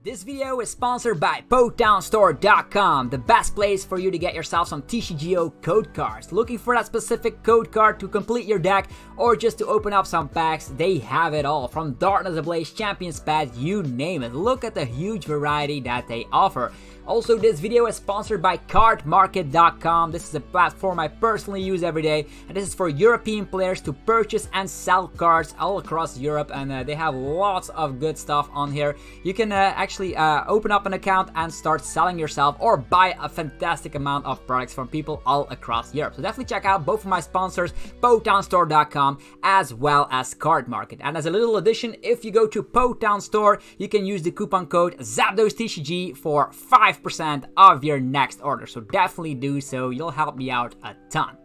This video is sponsored by PokedownStore.com, the best place for you to get yourself some TCGO code cards. Looking for that specific code card to complete your deck or just to open up some packs, they have it all. From Darkness Ablaze, Champions Pads, you name it. Look at the huge variety that they offer. Also, this video is sponsored by cardmarket.com. This is a platform I personally use every day, and this is for European players to purchase and sell cards all across Europe, and they have lots of good stuff on here. You can actually open up an account and start selling yourself or buy a fantastic amount of products from people all across Europe. So definitely check out both of my sponsors, PokedownStore.com as well as Card Market. And as a little addition, if you go to Poketown Store, you can use the coupon code ZapDoseTCG for 5% of your next order. So definitely do so. You'll help me out a ton.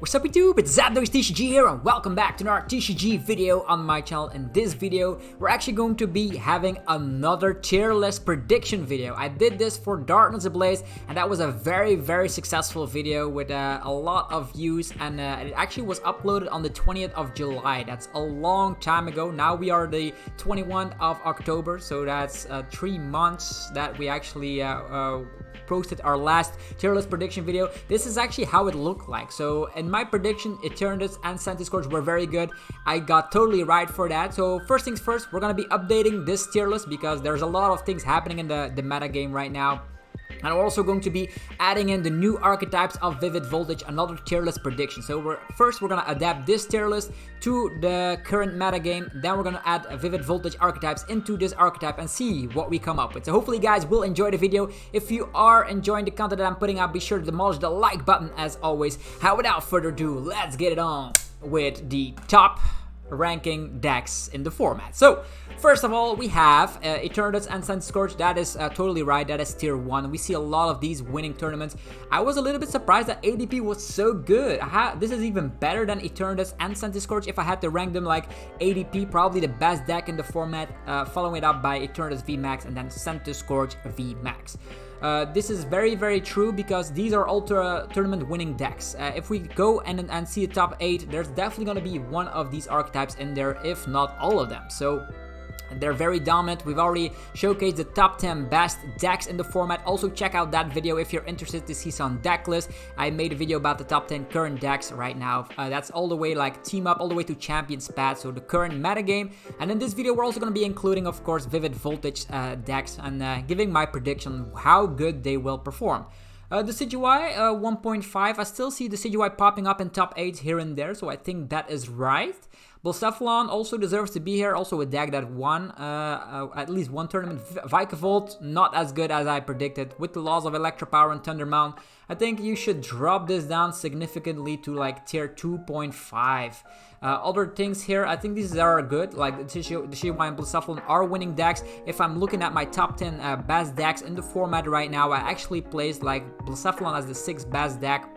What's up YouTube, it's ZapDoseTCG here and welcome back to another TCG video on my channel. In this video, we're actually going to be having another tier list prediction video. I did this for Darkness Ablaze and that was a very successful video with a lot of views, and it actually was uploaded on the 20th of July. That's a long time ago. Now we are the 21th of October, so that's 3 months that we actually posted our last tier list prediction video. This is actually how it looked like. So in my prediction, Eternatus and Centiskorch were very good. I got totally right for that. So first things first, we're gonna be updating this tier list because there's a lot of things happening in the meta game right now. And we're also going to be adding in the new archetypes of Vivid Voltage, another tier list prediction. So we're going to adapt this tier list to the current meta game. Then we're going to add Vivid Voltage archetypes into this archetype and see what we come up with. So hopefully guys will enjoy the video. If you are enjoying the content that I'm putting out, be sure to demolish the like button as always. Without further ado, let's get it on with the top ranking decks in the format. So first of all, we have Eternatus and Centiskorch. That is totally right. That is tier 1. We see a lot of these winning tournaments. I was a little bit surprised that ADP was so good. This is even better than Eternatus and Centiskorch. If I had to rank them, like ADP, probably the best deck in the format, following it up by Eternatus VMAX and then Centiskorch VMAX. This is very true because these are all tournament winning decks. If we go and see the top 8, there's definitely going to be one of these archetypes in there, if not all of them. So they're very dominant. We've already showcased the top 10 best decks in the format. Also check out that video if you're interested to see some deck lists. I made a video about the top 10 current decks right now. That's all the way like team up all the way to Champions Pad, so the current meta game. And in this video we're also going to be including, of course, Vivid Voltage decks and giving my prediction how good they will perform. The CGY 1.5, I still see the CGY popping up in top 8 here and there, so I think that is right. Blacephalon also deserves to be here, also a deck that won at least one tournament. Vikavolt, not as good as I predicted. With the loss of Electropower and Thundermount, I think you should drop this down significantly to like tier 2.5. Other things here, I think these are good, like the CGY and Blacephalon are winning decks. If I'm looking at my top 10 best decks in the format right now, I actually placed like Blacephalon as the 6th best deck.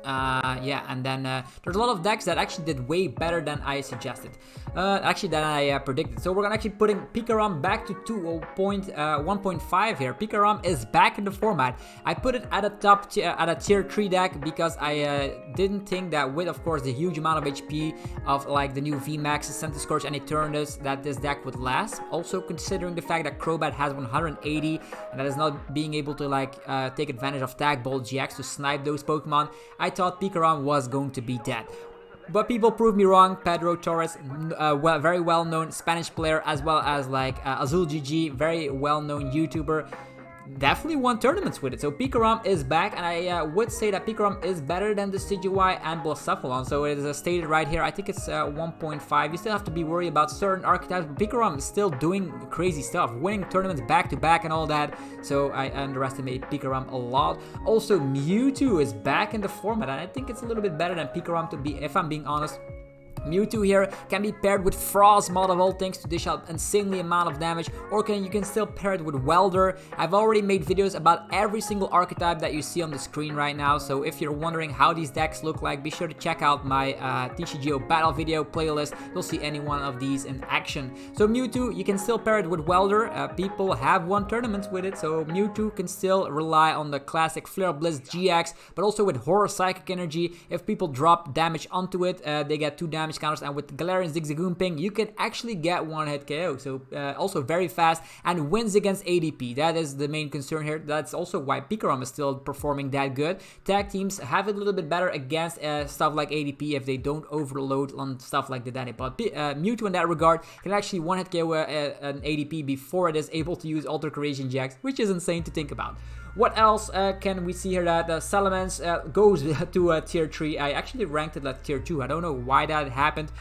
Yeah, and then there's a lot of decks that actually did way better than I suggested, than I predicted. So we're gonna actually putting PikaRom back to 1.5 here. PikaRom is back in the format. I put it at a tier 3 deck because I didn't think that with, of course, the huge amount of HP of like the new VMAX, Centiskorch and Eternatus, that this deck would last. Also considering the fact that Crobat has 180 and that is not being able to like take advantage of Tag Ball GX to snipe those Pokemon, I thought PikaRom was going to be dead. But people proved me wrong. Pedro Torres, very well-known Spanish player, as well as like Azul GG, very well-known YouTuber, definitely won tournaments with it. So PikaRom is back, and I would say that PikaRom is better than the CGY and Blacephalon. So it is stated right here. I think it's 1.5. You still have to be worried about certain archetypes, but PikaRom is still doing crazy stuff, winning tournaments back to back and all that. So I underestimated PikaRom a lot. Also, Mewtwo is back in the format, and I think it's a little bit better than PikaRom, to be, if I'm being honest. Mewtwo here can be paired with Frost mod of all things to dish out insanely amount of damage, or you can still pair it with Welder. I've already made videos about every single archetype that you see on the screen right now, so if you're wondering how these decks look like, be sure to check out my TCG battle video playlist. You'll see any one of these in action. So Mewtwo, you can still pair it with Welder. People have won tournaments with it, so Mewtwo can still rely on the classic Flare Blitz GX, but also with Horror Psychic Energy. If people drop damage onto it, they get 2 damage counters, and with Galarian Zigzagoon you can actually get one-hit KO, so also very fast and wins against ADP. That is the main concern here. That's also why PikaRom is still performing that good. Tag teams have it a little bit better against stuff like ADP if they don't overload on stuff like the Danny, but Mewtwo in that regard can actually one-hit KO an ADP before it is able to use Alter Creation GX, which is insane to think about. What else can we see here? That Salamence goes to tier 3. I actually ranked it at tier 2. I don't know why that happened.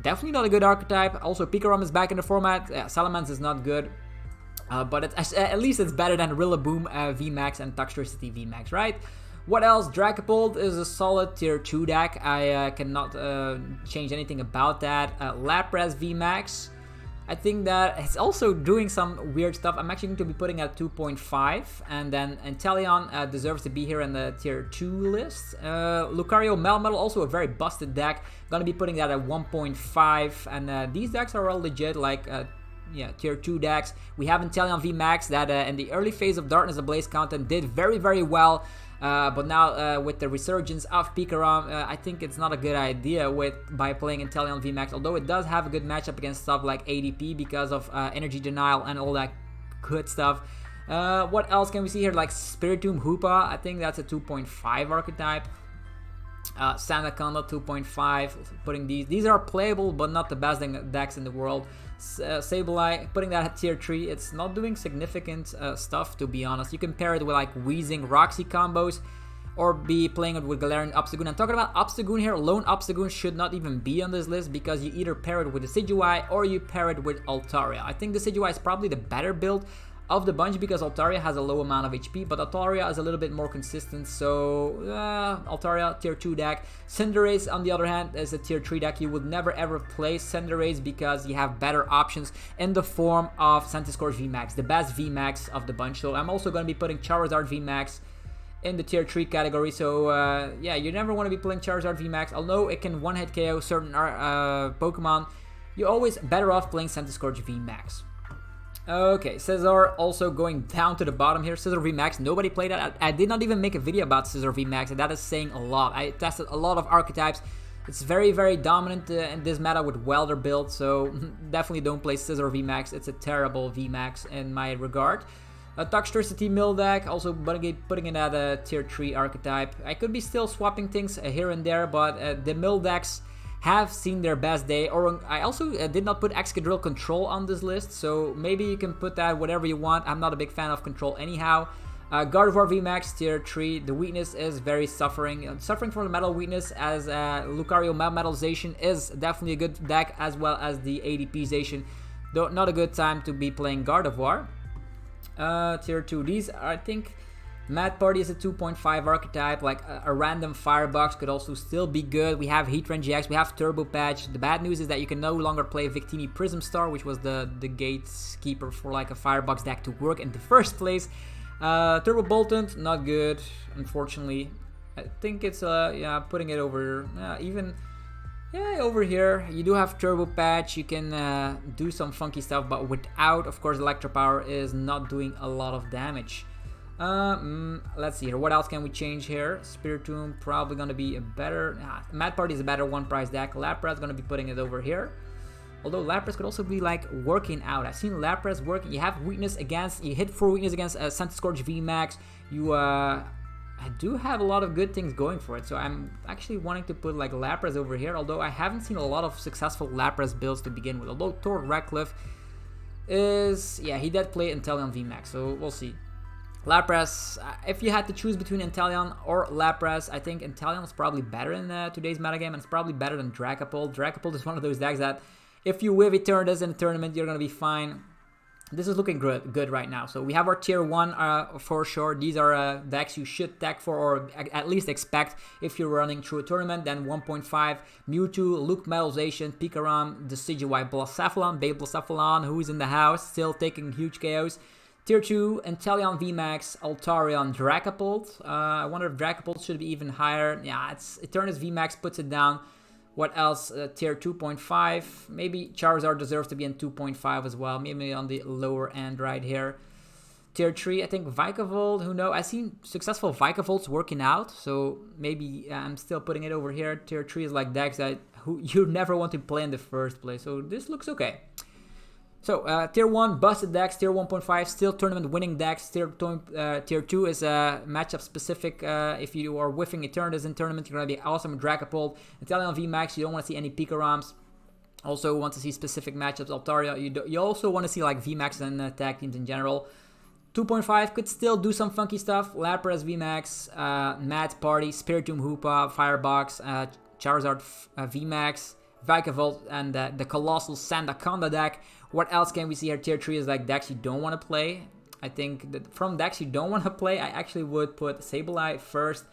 Definitely not a good archetype. Also, PikaRom is back in the format. Salamence is not good. But at least it's better than Rillaboom VMAX and Toxtricity VMAX, right? What else? Dragapult is a solid tier 2 deck. I cannot change anything about that. Lapras VMAX. I think that it's also doing some weird stuff. I'm actually going to be putting at 2.5, and then Inteleon deserves to be here in the tier 2 list. Lucario Melmetal, also a very busted deck. Gonna be putting that at 1.5, and these decks are all legit, like yeah, tier 2 decks. We have Inteleon VMAX that in the early phase of Darkness Ablaze content did very, very well. But now with the resurgence of PikaRom, I think it's not a good idea by playing Inteleon VMAX, although it does have a good matchup against stuff like ADP because of energy denial and all that good stuff. What else can we see here? Like Spiritomb Hoopa, I think that's a 2.5 archetype. Sandaconda 2.5, putting these are playable but not the best decks in the world. Sableye, putting that at tier 3, it's not doing significant stuff, to be honest. You can pair it with like Weezing Roxy combos, or be playing it with Galarian Obstagoon. And talking about Obstagoon here, Lone Obstagoon should not even be on this list, because you either pair it with Decidueye or you pair it with Altaria. I think Decidueye is probably the better build of the bunch, because Altaria has a low amount of HP, but Altaria is a little bit more consistent, so Altaria, tier 2 deck. Cinderace, on the other hand, is a tier 3 deck. You would never ever play Cinderace because you have better options in the form of Centiskorch VMAX, the best VMAX of the bunch. So I'm also going to be putting Charizard VMAX in the tier 3 category, so yeah, you never want to be playing Charizard VMAX, although it can one-hit KO certain Pokemon. You're always better off playing Centiskorch VMAX. Okay, Scizor also going down to the bottom here. Scizor VMAX, nobody played that. I did not even make a video about Scizor VMAX, and that is saying a lot. I tested a lot of archetypes. It's very, very dominant in this meta with Welder build, so definitely don't play Scizor VMAX. It's a terrible VMAX in my regard. Toxtricity Mildeck, also putting it at a tier 3 archetype. I could be still swapping things here and there, but the Mildecks have seen their best day. Or I also did not put Excadrill Control on this list, so maybe you can put that whatever you want. I'm not a big fan of Control anyhow. Gardevoir VMAX tier 3, the weakness is very suffering from the metal weakness, as Lucario Melmetal Zacian is definitely a good deck, as well as the ADP Zacian, though not a good time to be playing Gardevoir. Tier 2, these are, I think, Mad Party is a 2.5 archetype, like a random Firebox could also still be good. We have Heatran GX, we have Turbo Patch. The bad news is that you can no longer play Victini Prism Star, which was the gatekeeper for like a Firebox deck to work in the first place. Turbo Boltund, not good, unfortunately. I think it's yeah, putting it over over here. You do have Turbo Patch, you can do some funky stuff, but without, of course, Electro Power is not doing a lot of damage. Let's see here. What else can we change here? Spiritomb probably gonna be a better. Mad Party is a better one price deck. Lapras gonna be putting it over here. Although Lapras could also be like working out. I've seen Lapras working. You have weakness against. You hit for weakness against Centiskorch VMAX. You I do have a lot of good things going for it. So I'm actually wanting to put like Lapras over here. Although I haven't seen a lot of successful Lapras builds to begin with. Although Thor Radcliffe is, yeah, he did play Inteleon VMAX. So we'll see. Lapras, if you had to choose between Inteleon or Lapras, I think Inteleon is probably better in today's metagame, and it's probably better than Dragapult. Dragapult is one of those decks that if you whiff Eternatus in a tournament, you're going to be fine. this is looking good right now. So we have our tier 1 for sure. These are decks you should deck for, or at least expect if you're running through a tournament. Then 1.5, Mewtwo, Luke Metal Zacian, PikaRom, Decidueye, Blacephalon, Babe Blacephalon, who's in the house, still taking huge KOs. Tier 2, Inteleon VMAX, Altaria, and Dragapult. I wonder if Dragapult should be even higher. Yeah, it's Eternus VMAX puts it down. What else? Tier 2.5. Maybe Charizard deserves to be in 2.5 as well. Maybe on the lower end right here. Tier 3, I think Vikavolt. Who knows? I've seen successful Vikavolts working out. So maybe I'm still putting it over here. Tier 3 is like decks that you never want to play in the first place. So this looks okay. So, Tier 1, busted decks. Tier 1.5, still tournament winning decks. Tier 2 is matchup specific. If you are whiffing Eternus in tournament, you're going to be awesome with Dragapult. Inteleon VMAX, you don't want to see any PikaRoms. Also want to see specific matchups. Altaria, you also want to see like VMAX and tag teams in general. 2.5 could still do some funky stuff. Lapras VMAX, Mad Party, Spiritomb Hoopa, Firebox, Charizard VMAX, Vikavolt, and the Coalossal Sandaconda deck. What else can we see here? Tier 3 is like decks you don't want to play. I think that from decks you don't want to play, I actually would put Sableye first,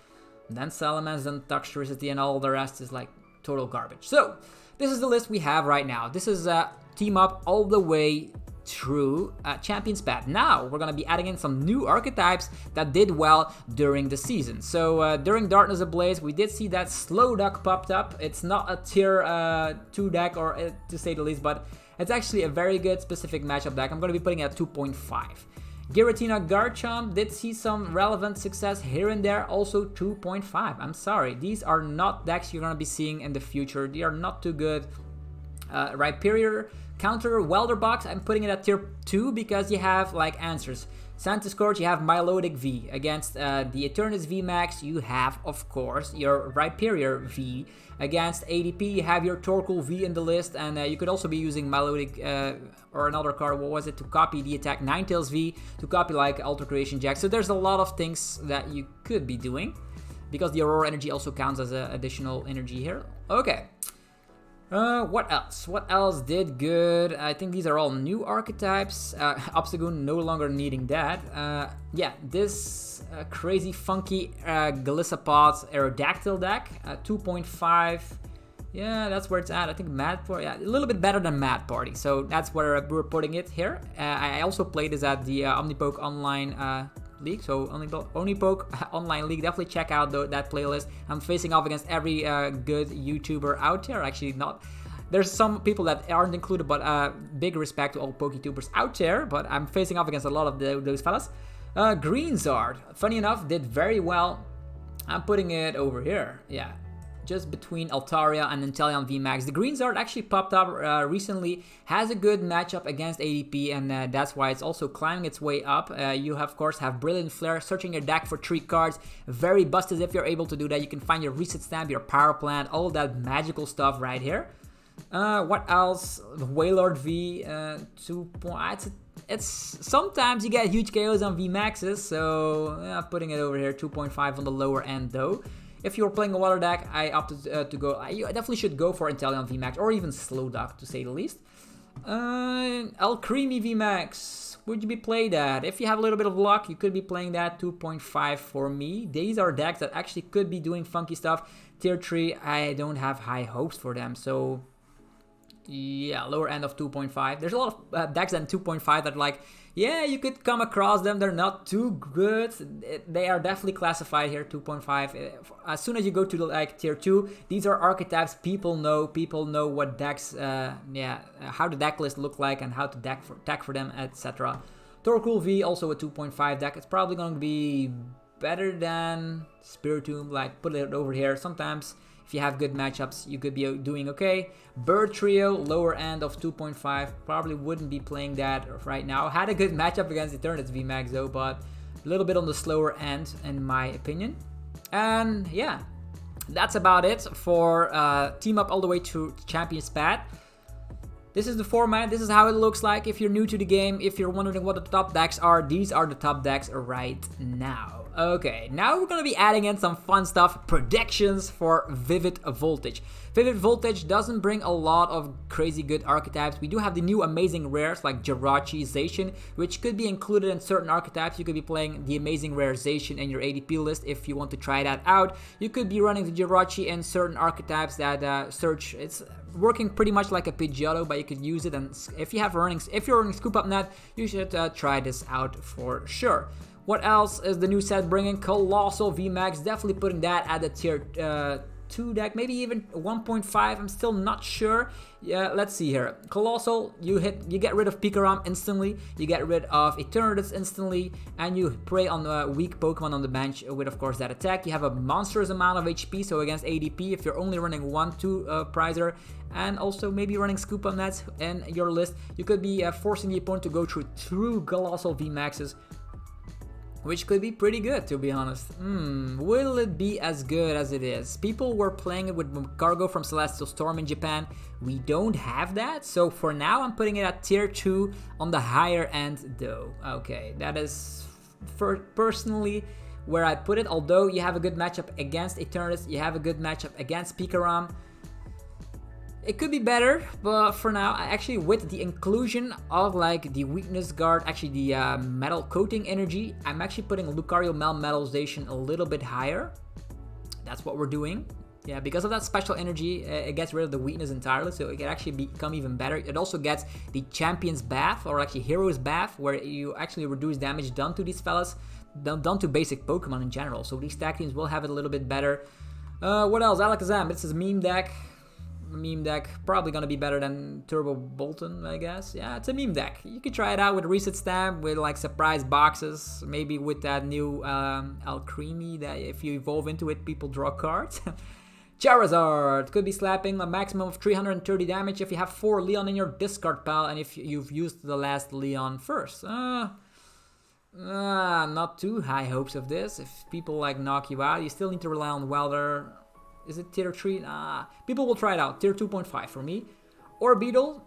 then Salamence, then Toxtricity, and all the rest is like total garbage. So, this is the list we have right now. This is team up all the way through Champions Path. Now, we're going to be adding in some new archetypes that did well during the season. So, during Darkness Ablaze, we did see that Slowduck popped up. It's not a tier 2 deck, or to say the least, but it's actually a very good specific matchup deck. I'm going to be putting it at 2.5. Giratina Garchomp did see some relevant success here and there, also 2.5. I'm sorry, these are not decks you're going to be seeing in the future. They are not too good. Rhyperior counter Welderbox, I'm putting it at tier 2 because you have like answers. Scourge, you have Milotic V. Against the Eternus VMAX, you have, of course, your Rhyperior V. Against ADP, you have your Torkoal V in the list, and you could also be using Milotic or another card, what was it, to copy the attack Ninetales V, to copy like Alter Creation Jack. So there's a lot of things that you could be doing, because the Aurora energy also counts as additional energy here. Okay. What else? What else did good? I think these are all new archetypes. Obstagoon no longer needing that. Yeah, this crazy funky Galissapod Aerodactyl deck. 2.5. Yeah, that's where it's at. I think Mad Party, yeah, a little bit better than Mad Party. So that's where we're putting it here. I also played this at the Omnipoke Online League, so Omnipoke Online League. Definitely check out that playlist. I'm facing off against every good YouTuber out there. Actually, not. There's some people that aren't included, but big respect to all PokeTubers out there. But I'm facing off against a lot of those fellas. Greenzard, funny enough, did very well. I'm putting it over here. Yeah. Just between Altaria and Inteleon VMAX. The Greenzard actually popped up recently, has a good matchup against ADP, and that's why it's also climbing its way up. You, of course, have Brilliant Flare, searching your deck for 3 cards. Very busted if you're able to do that. You can find your Reset Stamp, your Power Plant, all that magical stuff right here. What else? Wailord V, 2 points. It's sometimes you get huge KOs on VMAXs, so yeah, putting it over here, 2.5 on the lower end though. If you're playing a water deck, I opted to go. You definitely should go for Inteleon VMAX or even Slowduck, to say the least. Alcremie VMAX. Would you be playing that? If you have a little bit of luck, you could be playing that. 2.5 for me. These are decks that actually could be doing funky stuff. Tier 3, I don't have high hopes for them. So, yeah, lower end of 2.5. There's a lot of decks in 2.5 that like, yeah, you could come across them. They're not too good. They are definitely classified here, 2.5. As soon as you go to like tier 2, these are archetypes people know. People know what decks, how the deck list look like and how to deck for them, etc. Torkoal V, also a 2.5 deck. It's probably going to be better than Spiritomb. Like, put it over here. Sometimes, if you have good matchups, you could be doing okay. Bird Trio, lower end of 2.5. Probably wouldn't be playing that right now. Had a good matchup against Eternus VMAX though, but a little bit on the slower end in my opinion. And yeah, that's about it for Team Up all the way to Champions Path. This is the format. This is how it looks like if you're new to the game. If you're wondering what the top decks are, these are the top decks right now. Okay, now we're gonna be adding in some fun stuff, predictions for Vivid Voltage. Vivid Voltage doesn't bring a lot of crazy good archetypes. We do have the new amazing rares like Jirachi, Zacian, which could be included in certain archetypes. You could be playing the amazing rare Zacian in your ADP list if you want to try that out. You could be running the Jirachi in certain archetypes that search. It's working pretty much like a Pidgeotto, but you could use it. And if you're running Scoop Up Net, you should try this out for sure. What else is the new set bringing? Coalossal VMAX, definitely putting that at the tier 2 deck, maybe even 1.5. I'm still not sure. Yeah, let's see here. Coalossal, you get rid of PikaRom instantly, you get rid of Eternatus instantly, and you prey on weak Pokemon on the bench with, of course, that attack. You have a monstrous amount of HP, so against ADP, if you're only running 1-2 prizer, and also maybe running Scoop Up Nets in your list, you could be forcing the opponent to go through 2 Coalossal VMAXs, which could be pretty good, to be honest. Will it be as good as it is? People were playing it with Cargo from Celestial Storm in Japan. We don't have that, so for now I'm putting it at tier 2 on the higher end though. Okay, that is personally where I put it, although you have a good matchup against Eternatus, you have a good matchup against PikaRom. It could be better, but for now, actually with the inclusion of like the weakness guard, actually the metal coating energy, I'm actually putting Lucario Melmetalization a little bit higher. That's what we're doing. Yeah, because of that special energy, it gets rid of the weakness entirely, so it can actually become even better. It also gets the Champion's Bath, or actually Hero's Bath, where you actually reduce damage done to these fellas, done to basic Pokemon in general. So these tag teams will have it a little bit better. What else? Alakazam, this is meme deck. Probably gonna be better than Turbo Bolton, I guess. Yeah, it's a meme deck. You could try it out with Reset Stamp, with like surprise boxes, maybe with that new Alcremie that if you evolve into it, people draw cards. Charizard could be slapping a maximum of 330 damage if you have 4 Leon in your discard pile and if you've used the last Leon first. Not too high hopes of this. If people like knock you out, you still need to rely on Welder. Is it tier 3? Nah, people will try it out. Tier 2.5 for me. Or Beetle,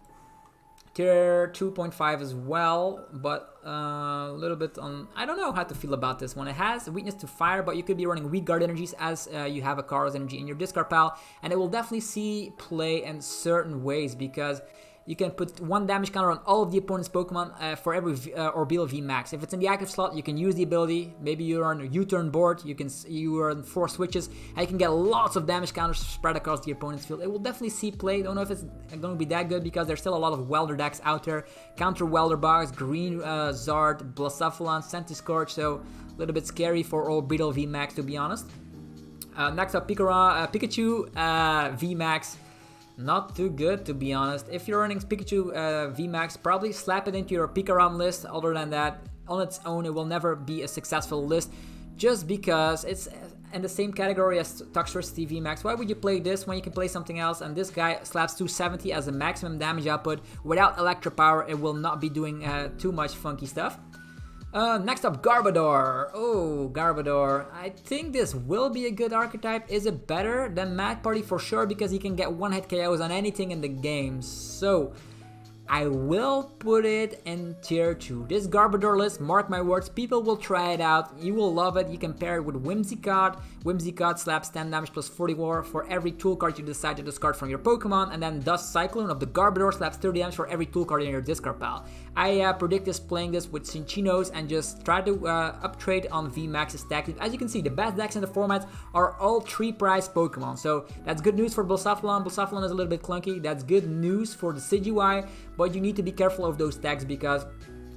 tier 2.5 as well, but a little bit on... I don't know how to feel about this one. It has weakness to fire, but you could be running weak guard energies as you have a Carlos energy in your discard pile, and it will definitely see play in certain ways because you can put 1 damage counter on all of the opponent's Pokemon for every Orbeal VMAX. If it's in the active slot, you can use the ability. Maybe you're on a U-turn board, you are on 4 switches, and you can get lots of damage counters spread across the opponent's field. It will definitely see play. Don't know if it's going to be that good because there's still a lot of Welder decks out there. Counter Welder Box, Green Zard, Blacephalon, Centiskorch, so a little bit scary for Orbeal VMAX, to be honest. Next up, Pikachu VMAX. Not too good, to be honest. If you're running Pikachu VMAX, probably slap it into your PikaRom list. Other than that, on its own, it will never be a successful list just because it's in the same category as Toxtricity VMAX. Why would you play this when you can play something else? And this guy slaps 270 as a maximum damage output. Without Electro Power, it will not be doing too much funky stuff. Next up, Garbodor. Oh, Garbodor. I think this will be a good archetype. Is it better than Mad Party? For sure, because he can get one-hit KOs on anything in the game. So, I will put it in tier 2. This Garbodor list, mark my words, people will try it out. You will love it. You can pair it with Whimsicott. Whimsicott slaps 10 damage plus 40 war for every tool card you decide to discard from your Pokemon. And then Dust Cyclone of the Garbodor slaps 30 damage for every tool card in your discard pile. I predict this playing this with Cinchinos and just try to uptrade on VMAX's tag. As you can see, the best decks in the format are all 3 prize Pokemon. So that's good news for Blacephalon. Blacephalon is a little bit clunky. That's good news for the Decidueye. But you need to be careful of those tags because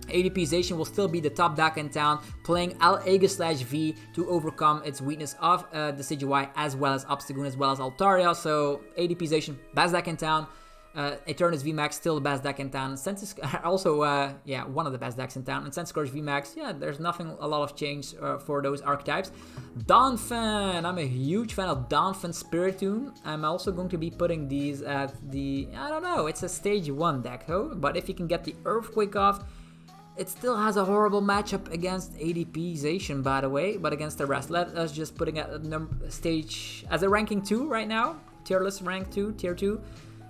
ADP Zacian will still be the top deck in town, playing Aega/V to overcome its weakness of the Decidueye as well as Obstagoon as well as Altaria. So ADP Zacian, best deck in town. Eternus VMAX, still the best deck in town. Also, one of the best decks in town. And Centiskorch VMAX, yeah, there's a lot of change for those archetypes. Donphan, I'm a huge fan of Donphan Spiritomb. I'm also going to be putting these at the, I don't know, it's a stage 1 deck, but if you can get the Earthquake off, it still has a horrible matchup against ADP Zacian, by the way, but against the rest. Let us just putting at a stage as a ranking 2 right now. Tierlist rank 2, tier 2.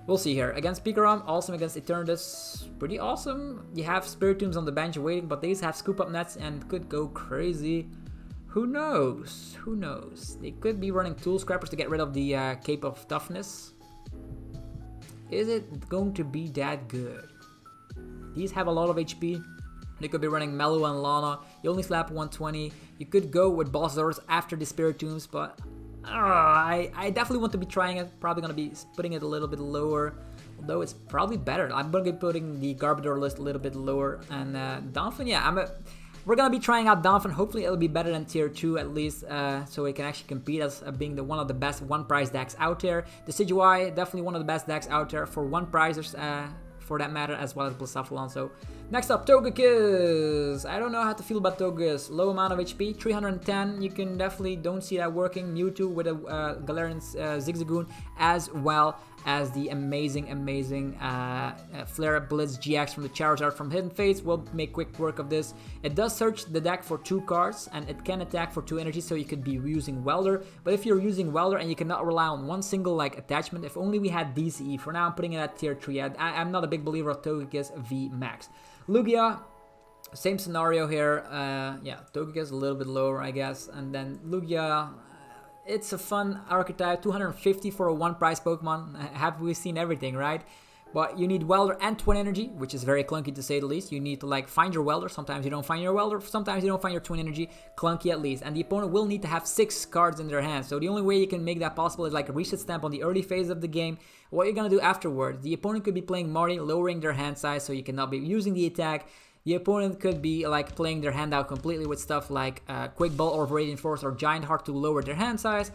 We'll see here. Against PikaRom, awesome. Against Eternatus, pretty awesome. You have Spiritombs on the bench waiting, but these have Scoop Up Nets and could go crazy. Who knows? Who knows? They could be running Tool Scrappers to get rid of the Cape of Toughness. Is it going to be that good? These have a lot of HP. They could be running Mellow and Lana. You only slap 120. You could go with Boss Doors after the Spiritombs, but I definitely want to be trying it. Probably going to be putting it a little bit lower, although it's probably better. I'm going to be putting the Garbodor list a little bit lower. And Donphan, yeah, we're going to be trying out Donphan. Hopefully it'll be better than tier 2 at least, so it can actually compete as being one of the best one prize decks out there. The Decidueye, definitely one of the best decks out there for one prizers, for that matter, as well as Blacephalon. So next up, Togekiss. I don't know how to feel about Togekiss. Low amount of HP, 310. You can definitely don't see that working. Mewtwo with a Galarian Zigzagoon, as well as the amazing Flare Blitz GX from the Charizard from Hidden Fates. Will make quick work of this. It does search the deck for 2 cards, and it can attack for 2 energy, so you could be using Welder. But if you're using Welder and you cannot rely on one single attachment, if only we had DCE. For now, I'm putting it at tier 3. I'm not a big believer of Togekiss VMAX. Lugia, same scenario here. Yeah, Togekiss a little bit lower, I guess. And then Lugia, it's a fun archetype, 250 for a one prize Pokemon. Have we seen everything, right? But you need Welder and Twin Energy, which is very clunky to say the least. You need to find your Welder. Sometimes you don't find your Welder. Sometimes you don't find your Twin Energy. Clunky at least. And the opponent will need to have 6 cards in their hand. So the only way you can make that possible is a reset stamp on the early phase of the game. What you're going to do afterwards, the opponent could be playing Marty, lowering their hand size so you cannot be using the attack. The opponent could be playing their hand out completely with stuff like Quick Ball or Radiant Force or Giant Heart to lower their hand size.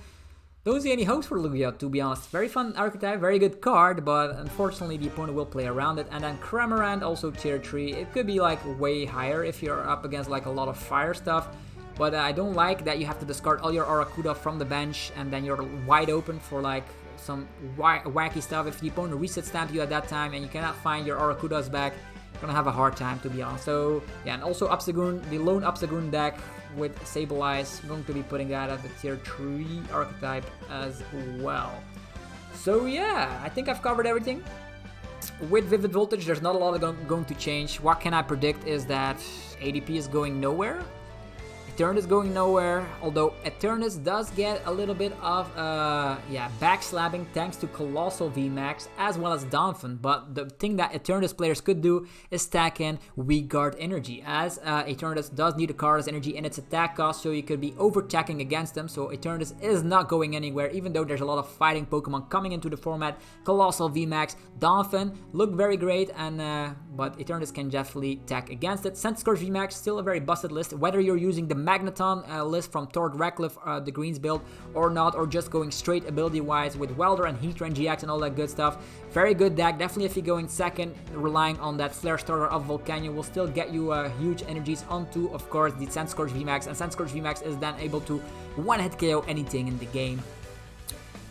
Don't see any hopes for Lugia, to be honest. Very fun archetype, very good card, but unfortunately the opponent will play around it. And then Cramorant, also tier 3. It could be way higher if you're up against a lot of fire stuff. But I don't like that you have to discard all your Arrokuda from the bench and then you're wide open for some wacky stuff. If the opponent reset stamp you at that time and you cannot find your Arrokudas back, you're gonna have a hard time, to be honest. So yeah, and also Obstagoon, the lone Obstagoon deck with Sableye, I'm going to be putting that at the tier 3 archetype as well. So yeah, I think I've covered everything. With Vivid Voltage, there's not a lot going to change. What can I predict is that ADP is going nowhere. Eternatus is going nowhere, although Eternatus does get a little bit of backslapping thanks to Coalossal VMAX as well as Donphan. But the thing that Eternatus players could do is stack in Weak Guard Energy, as Eternatus does need a cardless energy in its attack cost, so you could be over-attacking against them. So Eternatus is not going anywhere, even though there's a lot of fighting Pokemon coming into the format. Coalossal VMAX, Donphan look very great, and but Eternatus can definitely attack against it. Centiskorch VMAX, still a very busted list, whether you're using the Magneton list from Tord Radcliffe, the Greens build, or not, or just going straight ability-wise with Welder and Heatran GX and all that good stuff. Very good deck. Definitely if you go in second, relying on that Flare Starter of Volcanion will still get you huge energies onto, of course, the Centiskorch VMAX, and Centiskorch VMAX is then able to one-hit KO anything in the game.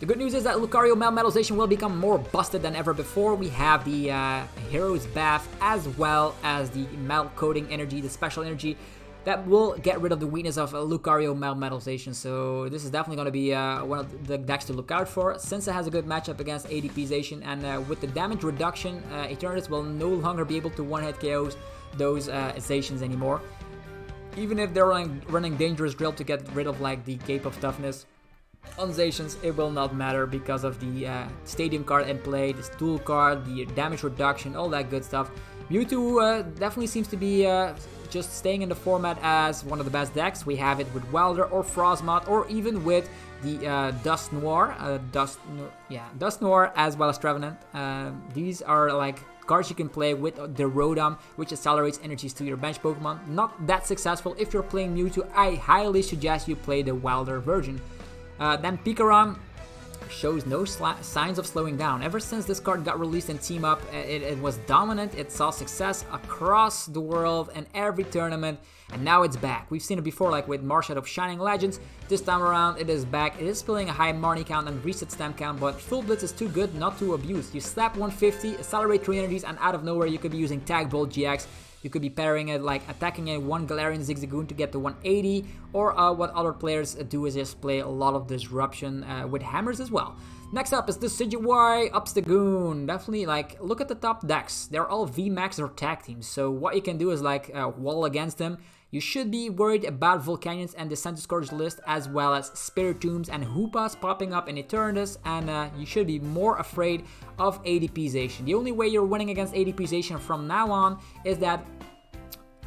The good news is that Lucario Melmetalization will become more busted than ever before. We have the Hero's Bath as well as the Metal Coating Energy, the Special Energy, that will get rid of the weakness of Lucario Melmetalization. So this is definitely going to be one of the decks to look out for, since it has a good matchup against ADP Zacian. And with the damage reduction, Eternatus will no longer be able to one-hit KOs those Zacians anymore. Even if they're running Dangerous Drill to get rid of the Cape of Toughness, on Zacians it will not matter because of the Stadium card in play, the Stool card, the damage reduction, all that good stuff. Mewtwo definitely seems to be just staying in the format as one of the best decks. We have it with Welder or Frostmoth, or even with the Dust Noir, Dust Noir as well as Trevenant. These are cards you can play with the Rotom, which accelerates energies to your bench Pokemon. Not that successful if you're playing Mewtwo. I highly suggest you play the Welder version. Then PikaRom shows no signs of slowing down. Ever since this card got released in Team Up, it was dominant. It saw success across the world in every tournament, and now it's back. We've seen it before, with Marshadow of Shining Legends. This time around, it is back. It is spilling a high Marnie count and reset stamp count, but Full Blitz is too good not to abuse. You slap 150, accelerate 3 energies, and out of nowhere, you could be using Tag Bolt GX. You could be pairing it attacking a one Galarian Zigzagoon to get to 180, or what other players do is just play a lot of Disruption with hammers as well. Next up is the Decidueye Obstagoon. Definitely look at the top decks. They're all VMAX or tag teams. So what you can do is wall against them. You should be worried about Volcanions and the Centiskorch list, as well as Spiritombs and Hoopas popping up in Eternatus, and you should be more afraid of ADP Zacian. The only way you're winning against ADP Zacian from now on is that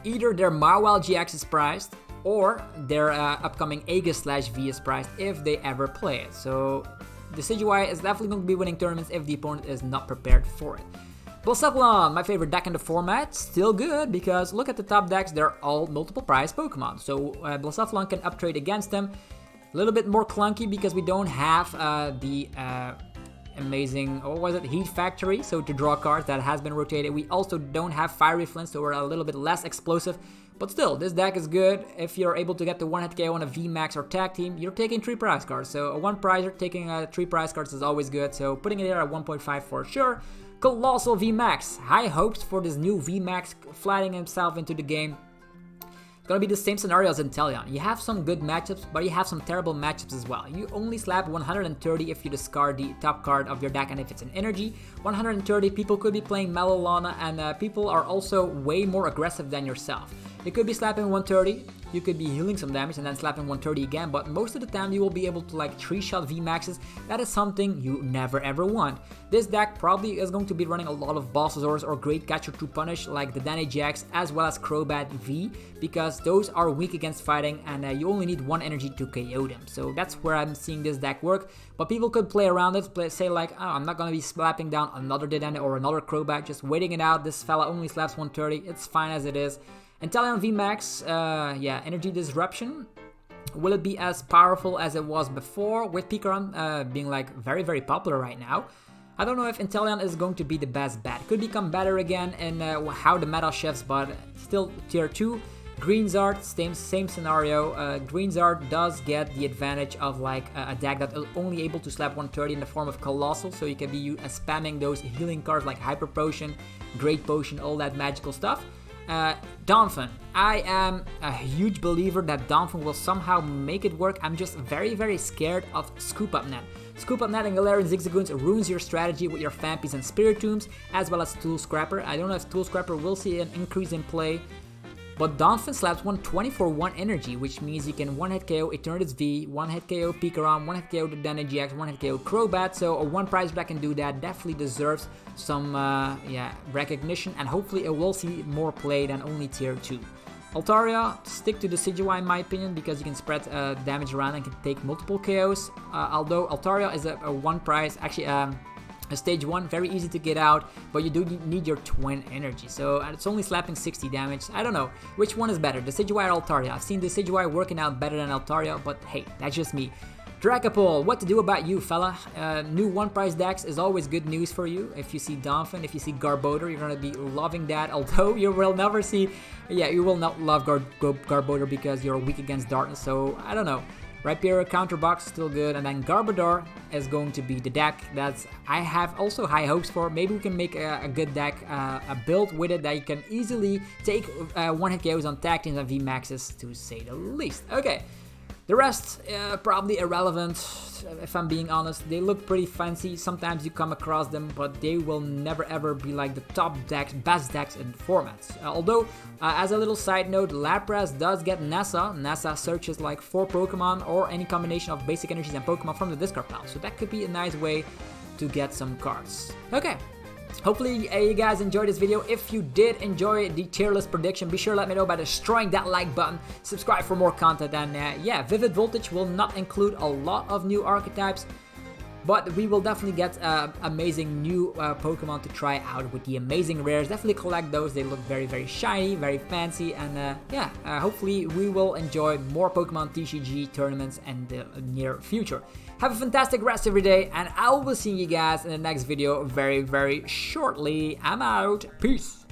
either their Mawile GX is priced, or their upcoming Aegis/V is priced if they ever play it. So Decidueye is definitely going to be winning tournaments if the opponent is not prepared for it. Blacephalon, my favorite deck in the format, still good because look at the top decks, they're all multiple prize Pokemon. So Blacephalon can uptrade against them. A little bit more clunky because we don't have the amazing, what was it, Heat Factory, so to draw cards that has been rotated. We also don't have Fiery Flint, so we're a little bit less explosive. But still, this deck is good. If you're able to get the one-hit KO on a VMAX or tag team, you're taking 3 prize cards. So a 1-prizer taking 3 prize cards is always good. So putting it here at 1.5 for sure. Coalossal VMAX. High hopes for this new VMAX flattening himself into the game. It's gonna be the same scenario as Inteleon. You have some good matchups, but you have some terrible matchups as well. You only slap 130 if you discard the top card of your deck and if it's an energy. 130, people could be playing Melolana, and people are also way more aggressive than yourself. You could be slapping 130, you could be healing some damage and then slapping 130 again, but most of the time you will be able to like 3-shot VMAXs. That is something you never ever want. This deck probably is going to be running a lot of Bossasaurs or Great Catcher to punish like the Danny GX as well as Crobat V, because those are weak against fighting and you only need 1 energy to KO them. So that's where I'm seeing this deck work, but people could play around it, say like, oh, I'm not going to be slapping down another Dedenne or another Crobat, just waiting it out. This fella only slaps 130, it's fine as it is. Inteleon VMAX, yeah, Energy Disruption. Will it be as powerful as it was before with PikaRom being like very, very popular right now? I don't know if Inteleon is going to be the best bet. Could become better again in how the meta shifts, but still tier 2. Greenzard, same scenario. Greenzard does get the advantage of like a deck that is only able to slap 130 in the form of Coalossal, so you can be spamming those healing cards like Hyper Potion, Great Potion, all that magical stuff. Donphan. I am a huge believer that Donphan will somehow make it work. I'm just very, very scared of Scoop Up Net. Scoop Up Net and Galarian Zigzagoons ruins your strategy with your Fampies and Spiritombs, as well as Tool Scrapper. I don't know if Tool Scrapper will see an increase in play, but Donphan slaps 120 for 1 energy, which means you can 1-hit KO Eternatus V, 1-hit KO PikaRom, 1-hit KO the Danny GX, 1-hit KO Crobat. So a 1-prize that can do that definitely deserves some recognition, and hopefully it will see more play than only tier 2. Altaria, stick to Decidueye in my opinion, because you can spread damage around and can take multiple KOs. Although Altaria is a 1-prize, actually a stage 1, very easy to get out, but you do need your twin energy, so it's only slapping 60 damage. I don't know which one is better, Decidueye or Altaria. I've seen Decidueye working out better than Altaria, but hey, that's just me. Dragapult, what to do about you, fella? New 1-prize decks is always good news for you. If you see Donphan, if you see Garbodor, you're gonna be loving that. Although you will never see, you will not love Garbodor because you're weak against Darkness. So I don't know. Rapier Counterbox still good, and then Garbodor is going to be the deck that I have also high hopes for. Maybe we can make a good deck, a build with it that you can easily take 1-hit KOs on tag teams and VMAXs, to say the least. Okay. The rest, probably irrelevant, if I'm being honest. They look pretty fancy, sometimes you come across them, but they will never ever be like the top decks, best decks in formats. Although, as a little side note, Lapras does get Nessa. Nessa searches like 4 Pokemon or any combination of basic energies and Pokemon from the discard pile, so that could be a nice way to get some cards. Okay. Hopefully you guys enjoyed this video. If you did enjoy the tier list prediction, be sure to let me know by destroying that like button. Subscribe for more content, and yeah, Vivid Voltage will not include a lot of new archetypes, but we will definitely get amazing new Pokemon to try out with the amazing rares. Definitely collect those. They look very, very shiny, very fancy, and yeah, hopefully we will enjoy more Pokemon TCG tournaments in the near future. Have a fantastic rest of your day, and I will see you guys in the next video very, very shortly. I'm out. Peace.